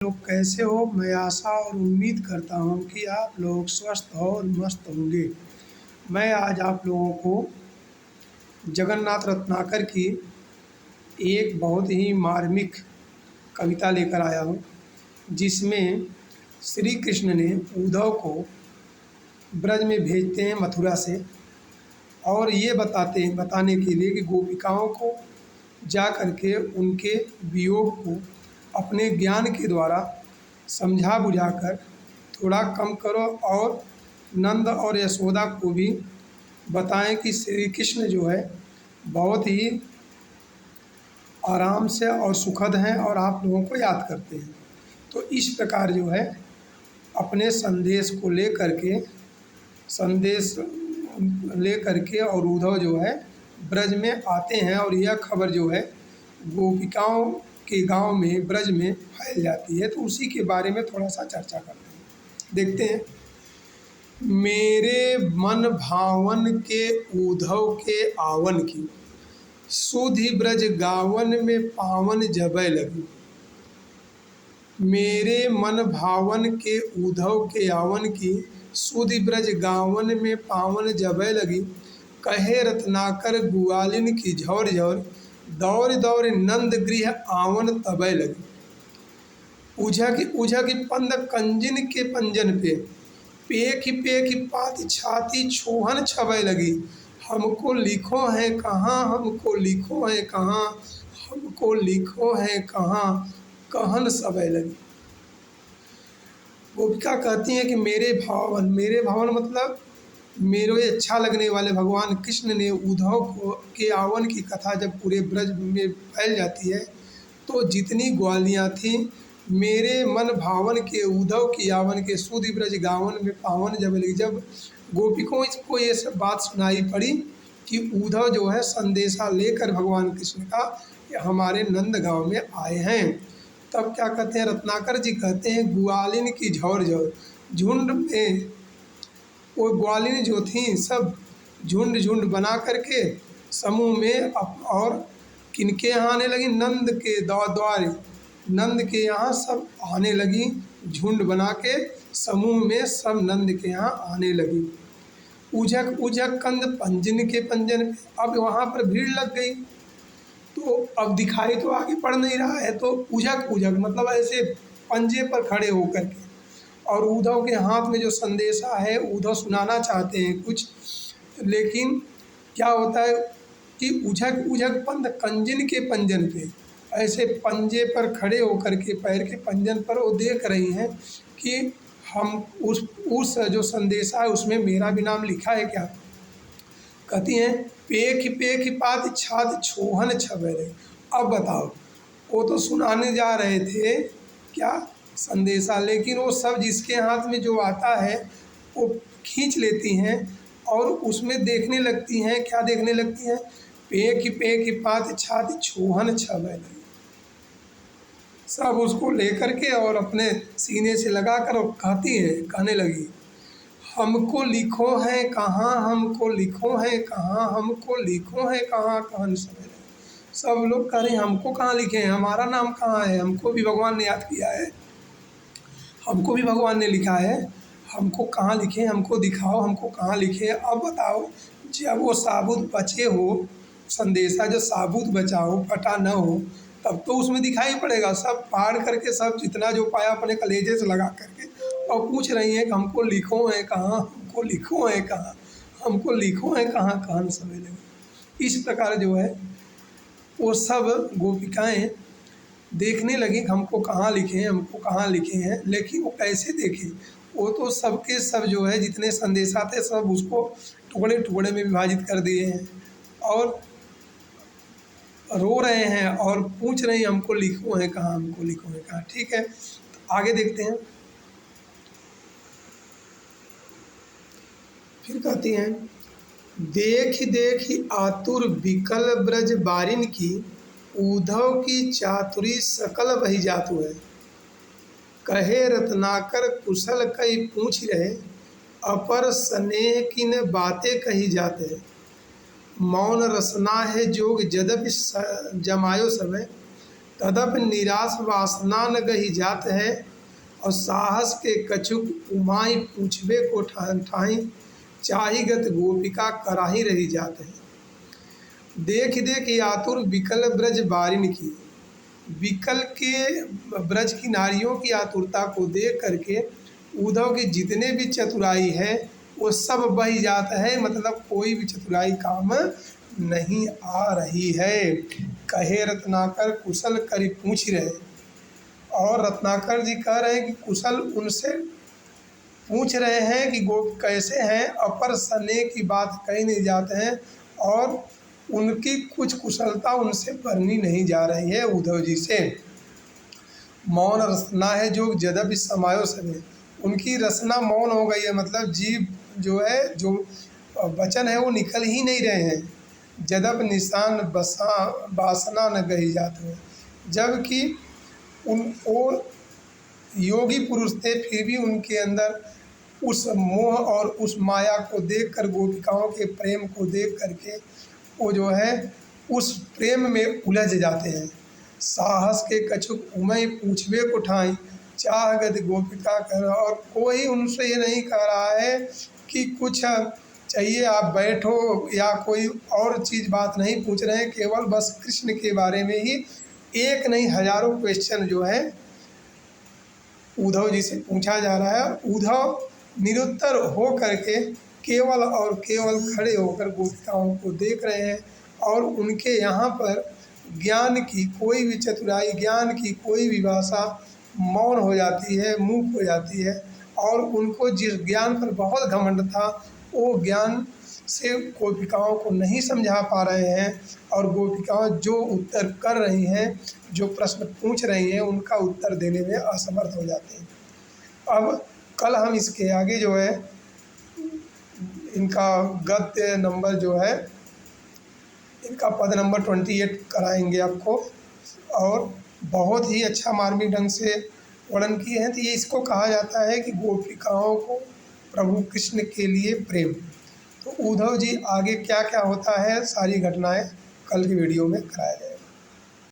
लोग कैसे हो। मैं आशा और उम्मीद करता हूँ कि आप लोग स्वस्थ और मस्त होंगे। मैं आज आप लोगों को जगन्नाथ रत्नाकर की एक बहुत ही मार्मिक कविता लेकर आया हूँ, जिसमें श्री कृष्ण ने उद्धव को ब्रज में भेजते हैं मथुरा से, और ये बताने के लिए कि गोपिकाओं को जा कर के उनके वियोग को अपने ज्ञान के द्वारा समझा बुझाकर थोड़ा कम करो, और नंद और यशोदा को भी बताएं कि श्री कृष्ण जो है बहुत ही आराम से और सुखद हैं और आप लोगों को याद करते हैं। तो इस प्रकार जो है अपने संदेश ले करके और उद्धव जो है ब्रज में आते हैं, और यह खबर जो है गोपिकाओं के गांव में ब्रज में फैल जाती है। तो उसी के बारे में थोड़ा सा चर्चा करते हैं। देखते हैं। मेरे मन भावन के उद्धव के आवन की, सुधि ब्रज गावन में पावन जबै लगी। मेरे मन भावन के उद्धव के आवन की, सुधि ब्रज गावन में पावन जबै लगी। कहे रत्नाकर ग्वालिन की झौर झौर, दौड़ दौड़ नंद गृह आवन तबै लगी। उझक उझक पंद कंजिन के पंजन पे, पेख पात छाती छोहन छबै लगी। हमको लिखो है कहाँ, हमको लिखो है कहाँ, हमको लिखो है कहाँ, कहन सबै लगी। गोपिका कहती हैं कि मेरे भावन मतलब मेरे अच्छा लगने वाले भगवान कृष्ण ने उद्धव को के आवन की कथा जब पूरे ब्रज में फैल जाती है, तो जितनी ग्वालियाँ थीं मेरे मन भावन के उद्धव की आवन के, सुधि ब्रज गावन में पावन जब लगी। जब गोपिकों को ये सब बात सुनाई पड़ी कि उद्धव जो है संदेशा लेकर भगवान कृष्ण का हमारे नंद गांव में आए हैं, तब क्या कहते हैं रत्नाकर जी, कहते हैं ग्वालिन की झौर झौर, झुंड में वो ग्वालिन जो थी सब झुंड बना करके समूह में और किनके यहाँ आने लगी, नंद के द्वार, नंद के यहाँ सब आने लगी। झुंड बना के समूह में सब नंद के यहाँ आने लगी। उझक उझक कंद पंजन के पंजन पे, अब वहाँ पर भीड़ लग गई। तो अब दिखाई तो आगे पड़ नहीं रहा है, तो उझक उझक मतलब ऐसे पंजे पर खड़े होकर के, और उद्धव के हाथ में जो संदेशा है उद्धव सुनाना चाहते हैं कुछ, लेकिन क्या होता है कि उझक उझक पंद कंजन के पंजन पे, ऐसे पंजे पर खड़े होकर के पैर के पंजन पर वो देख रही हैं कि हम उस जो संदेशा है उसमें मेरा भी नाम लिखा है क्या। कहती हैं पेख पात छात छोहन छबै लगी। अब बताओ, वो तो सुनाने जा रहे थे क्या संदेशा, लेकिन वो सब जिसके हाथ में जो आता है वो खींच लेती हैं और उसमें देखने लगती हैं। क्या देखने लगती हैं, पेख पात छाती छोहन छबै लगी। सब उसको लेकर के और अपने सीने से लगा कर और कहने लगी, हमको लिखो है कहाँ, हमको लिखो है कहाँ, हमको लिखो है कहाँ, कहन सबै लगी। सब लोग कह रहे हैं हमको कहाँ लिखे हैं, हमारा नाम कहाँ है, हमको भी भगवान ने याद किया है, हमको भी भगवान ने लिखा है, हमको कहाँ लिखे, हमको दिखाओ हमको कहाँ लिखे। अब बताओ, जब वो साबुत बचे हो संदेशा, जो साबुत बचा हो फटा न हो, तब तो उसमें दिखाई पड़ेगा। सब फाड़ करके सब जितना जो पाया अपने कलेजे से लगा करके और पूछ रही हैं कि हमको लिखो है कहाँ, हमको लिखो है कहाँ, हमको लिखो है कहाँ, कहन सबै लगी। इस प्रकार जो है वो सब गोपिकाएँ देखने लगी हमको कहाँ लिखे हैं, हमको कहाँ लिखे हैं। लेकिन वो कैसे देखें, वो तो सबके सब जो है जितने संदेशा थे सब उसको टुकड़े टुकड़े में विभाजित कर दिए हैं और रो रहे हैं और पूछ रहे हैं हमको लिखो है कहाँ, हमको लिखो है कहाँ। ठीक है, तो आगे देखते हैं। फिर कहती हैं, देख आतुर विकल ब्रज बारिन की, उद्धव की चातुरी सकल बही जातु है। कहे रत्नाकर कुशल कई पूछ रहे, अपर स्नेह की न बातें कही जाते। मौन रसना है जोग जदपि जमायो समय, तदप निराश वासना न गही जात है, और साहस के कछुक उमाई पूछबे को ठाई, चाहिगत गोपिका कराही रही जात है। देख देख आतुर विकल ब्रज बारिन की, विकल के ब्रज की नारियों की आतुरता को देख करके उद्धव की जितने भी चतुराई है वो सब बह जाता है, मतलब कोई भी चतुराई काम नहीं आ रही है। कहे रत्नाकर कुशल करी पूछ रहे, और रत्नाकर जी कह रहे हैं कि कुशल उनसे पूछ रहे हैं कि गोप कैसे हैं, अपर सने की बात कही नहीं जाते हैं, और उनकी कुछ कुशलता उनसे करनी नहीं जा रही है उद्धव जी से। मौन रसना है जो जदब समायो समय, उनकी रसना मौन हो गई है, मतलब जीव जो है, जो वचन है वो निकल ही नहीं रहे हैं। जदब निशान बासना न गही जाते हैं, जबकि वो योगी पुरुष थे, फिर भी उनके अंदर उस मोह और उस माया को देखकर, गोपिकाओं के प्रेम को देख करके वो जो है उस प्रेम में उलझ जाते हैं। साहस के कछुक उमय पूछबे को ठाई, चाह गति गोपिका कर, और कोई उनसे ये नहीं कह रहा है कि कुछ चाहिए आप बैठो, या कोई और चीज़ बात नहीं पूछ रहे हैं, केवल बस कृष्ण के बारे में ही एक नहीं हजारों क्वेश्चन जो है उद्धव जी से पूछा जा रहा है। उद्धव निरुत्तर हो करके केवल और केवल खड़े होकर गोपिकाओं को देख रहे हैं, और उनके यहाँ पर ज्ञान की कोई भी चतुराई, ज्ञान की कोई भी भाषा मौन हो जाती है, मूक हो जाती है, और उनको जिस ज्ञान पर बहुत घमंड था वो ज्ञान से गोपिकाओं को नहीं समझा पा रहे हैं, और गोपिकाओं जो उत्तर कर रही हैं, जो प्रश्न पूछ रही हैं, उनका उत्तर देने में असमर्थ हो जाते हैं। अब कल हम इसके आगे जो है इनका गद्य नंबर जो है, इनका पद नंबर 28 कराएंगे आपको, और बहुत ही अच्छा मार्मिक ढंग से वर्णन किए हैं। तो ये इसको कहा जाता है कि गोपिकाओं को प्रभु कृष्ण के लिए प्रेम। तो उद्धव जी आगे क्या क्या होता है, सारी घटनाएं कल की वीडियो में कराया जाएगा।